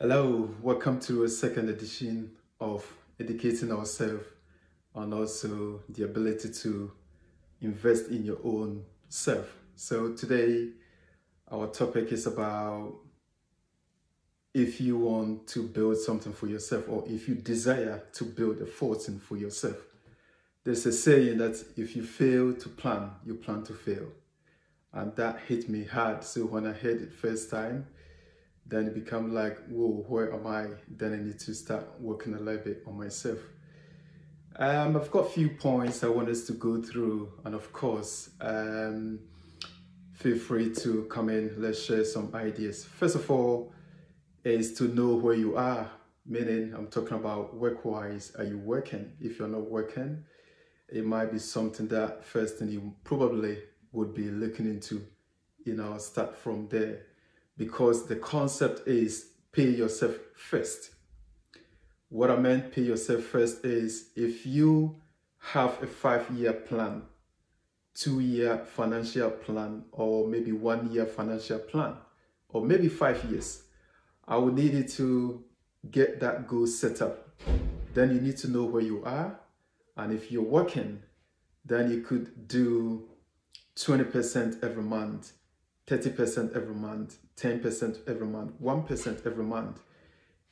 Hello, welcome to a second edition of Educating Ourselves and also the ability to invest in your own self. So today our topic is about if you want to build something for yourself or if you desire to build a fortune for yourself. There's a saying that if you fail to plan, you plan to fail. And that hit me hard. So when I heard it first time, then it become like, whoa, where am I? Then I need to start working a little bit on myself. I've got a few points I want us to go through, and of course, feel free to come in. Let's share some ideas. First of all, is to know where you are. Meaning, I'm talking about work-wise. Are you working? If you're not working, it might be something that first thing you probably would be looking into. Start from there, because the concept is pay yourself first. What I meant pay yourself first is if you have a 5-year plan, 2-year financial plan, or maybe 1-year financial plan, or maybe 5 years, I would need you to get that goal set up. Then you need to know where you are. And if you're working, then you could do 20% every month, 30% every month, 10% every month, 1% every month.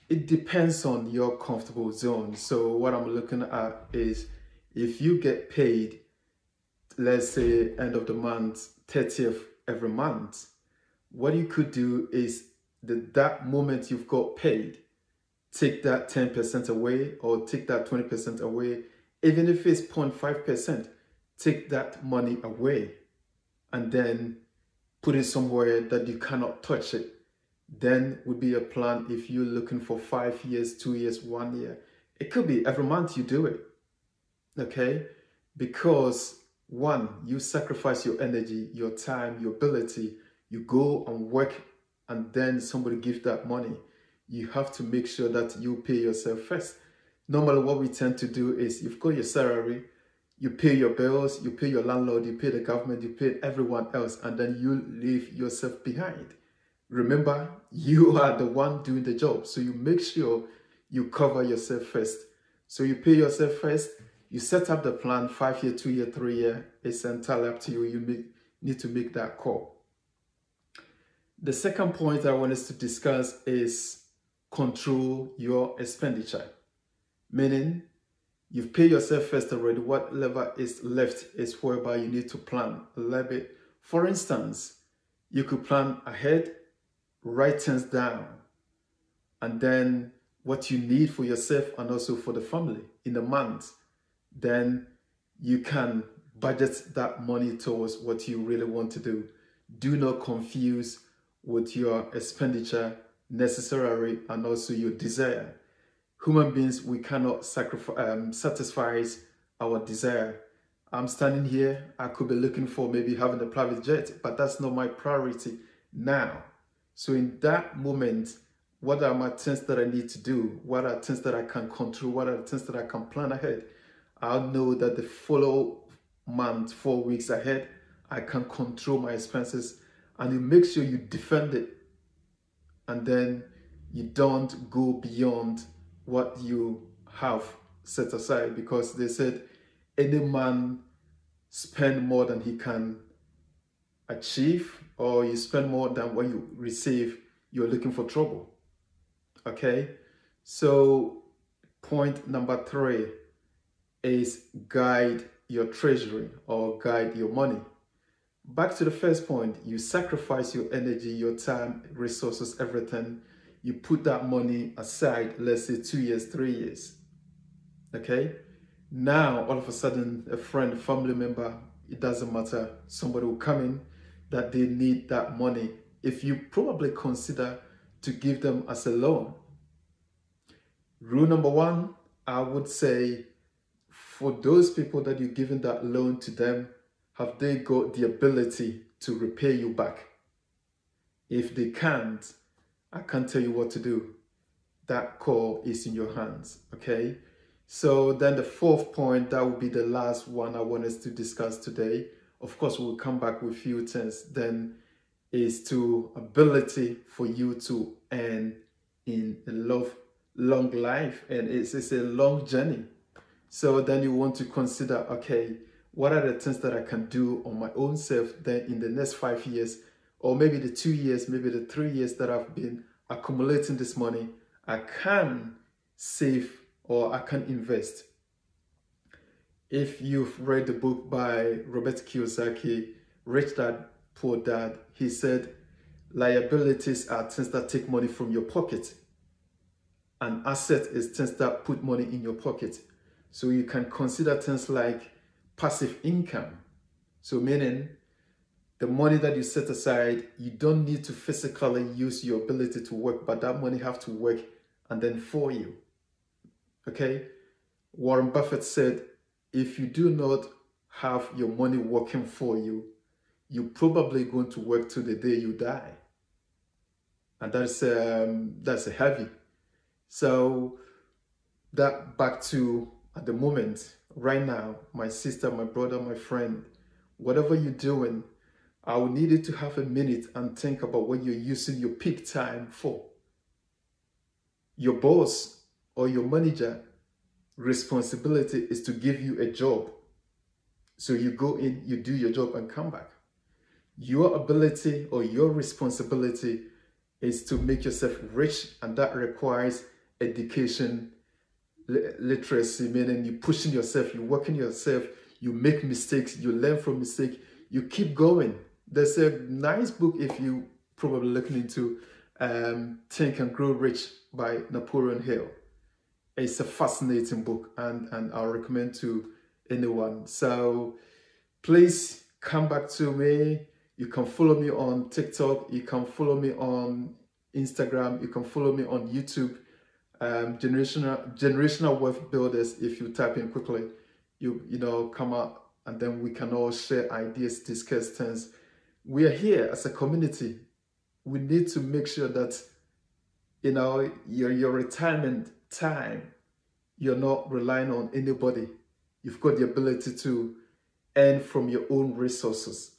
It depends on your comfortable zone. So what I'm looking at is if you get paid, let's say end of the month, 30th every month, what you could do is that moment you've got paid, take that 10% away or take that 20% away, even if it's 0.5%, take that money away and then put it somewhere that you cannot touch it. Then would be a plan if you're looking for 5 years, 2 years, 1 year. It could be every month you do it, okay? Because one, you sacrifice your energy, your time, your ability. You go and work and then somebody gives that money. You have to make sure that you pay yourself first. Normally what we tend to do is you've got your salary, you pay your bills, you pay your landlord, you pay the government, you pay everyone else, and then you leave yourself behind. Remember, you are the one doing the job. So you make sure you cover yourself first. So you pay yourself first, you set up the plan, 5 year, 2 year, 3 year. It's entirely up to you. You need to make that call. The second point I want us to discuss is control your expenditure. Meaning, you've paid yourself first already. Whatever is left is whereby you need to plan a little bit. For instance, you could plan ahead, write things down, and then what you need for yourself and also for the family in a month. Then you can budget that money towards what you really want to do. Do not confuse with your expenditure necessary and also your desire. Human beings, we cannot satisfy our desire. I'm standing here, I could be looking for maybe having a private jet, but that's not my priority now. So in that moment, what are my things that I need to do? What are things that I can control? What are the things that I can plan ahead? I'll know that the follow month, 4 weeks ahead, I can control my expenses, and you make sure you defend it. And then you don't go beyond what you have set aside, because they said any man spend more than he can achieve, or you spend more than what you receive, you're looking for trouble. Okay, so point number 3 is guide your treasury or guide your money. Back to the first point, you sacrifice your energy, your time, resources, everything. You put that money aside, let's say 2 years, 3 years. Okay? Now, all of a sudden, a friend, a family member, it doesn't matter, somebody will come in that they need that money. If you probably consider to give them as a loan. Rule number 1, I would say, for those people that you're giving that loan to them, have they got the ability to repay you back? If they can't, I can't tell you what to do. That call is in your hands, okay? So then the 4th point, that will be the last one I want us to discuss today. Of course, we'll come back with few things. Then is to ability for you to earn in a long life, and it's a long journey. So then you want to consider, okay, what are the things that I can do on my own self then in the next 5 years, or maybe the 2 years, maybe the 3 years that I've been accumulating this money, I can save or I can invest. If you've read the book by Robert Kiyosaki, Rich Dad, Poor Dad, he said, liabilities are things that take money from your pocket. An asset is things that put money in your pocket. So you can consider things like passive income. So meaning the money that you set aside, you don't need to physically use your ability to work, but that money have to work and then for you. Okay? Warren Buffett said, if you do not have your money working for you, you're probably going to work till the day you die. And that's a heavy. So that back to at the moment, right now, my sister, my brother, my friend, whatever you're doing, I will need you to have a minute and think about what you're using your peak time for. Your boss or your manager responsibility is to give you a job. So you go in, you do your job and come back. Your ability or your responsibility is to make yourself rich, and that requires education, literacy, meaning you're pushing yourself, you're working yourself, you make mistakes, you learn from mistakes, you keep going. There's a nice book if you probably looking into Think and Grow Rich by Napoleon Hill. It's a fascinating book, and I'll recommend to anyone. So please come back to me. You can follow me on TikTok. You can follow me on Instagram. You can follow me on YouTube. Generational Wealth Builders. If you type in quickly, you know, come up, and then we can all share ideas, discuss things. We are here as a community. We need to make sure that, you know, your retirement time, you're not relying on anybody. You've got the ability to earn from your own resources.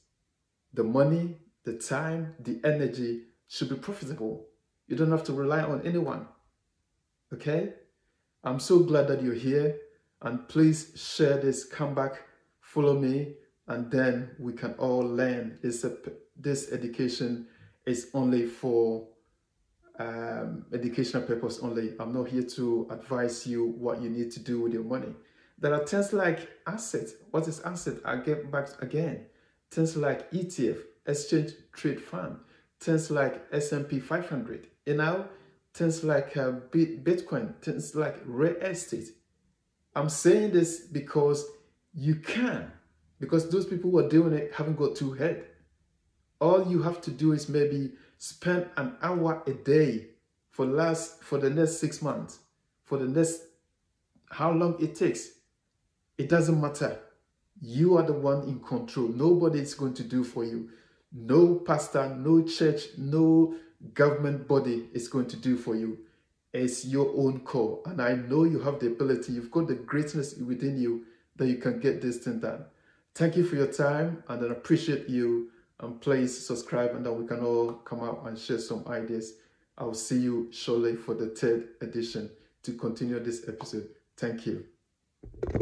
The money, the time, the energy should be profitable. You don't have to rely on anyone. Okay? I'm so glad that you're here, and please share this, come back, follow me, and then we can all learn. This education is only for educational purpose only. I'm not here to advise you what you need to do with your money. There are things like asset. What is asset? I'll get back again. Things like ETF, exchange trade fund. Things like S&P 500. You know, things like Bitcoin. Things like real estate. I'm saying this because you can. Because those people who are doing it haven't got two heads. All you have to do is maybe spend an hour a day for the next 6 months, for the next how long it takes. It doesn't matter. You are the one in control. Nobody is going to do for you. No pastor, no church, no government body is going to do for you. It's your own call. And I know you have the ability. You've got the greatness within you that you can get this thing done. Thank you for your time, and I appreciate you. And please subscribe, and then we can all come out and share some ideas. I'll see you shortly for the 3rd edition to continue this episode. Thank you.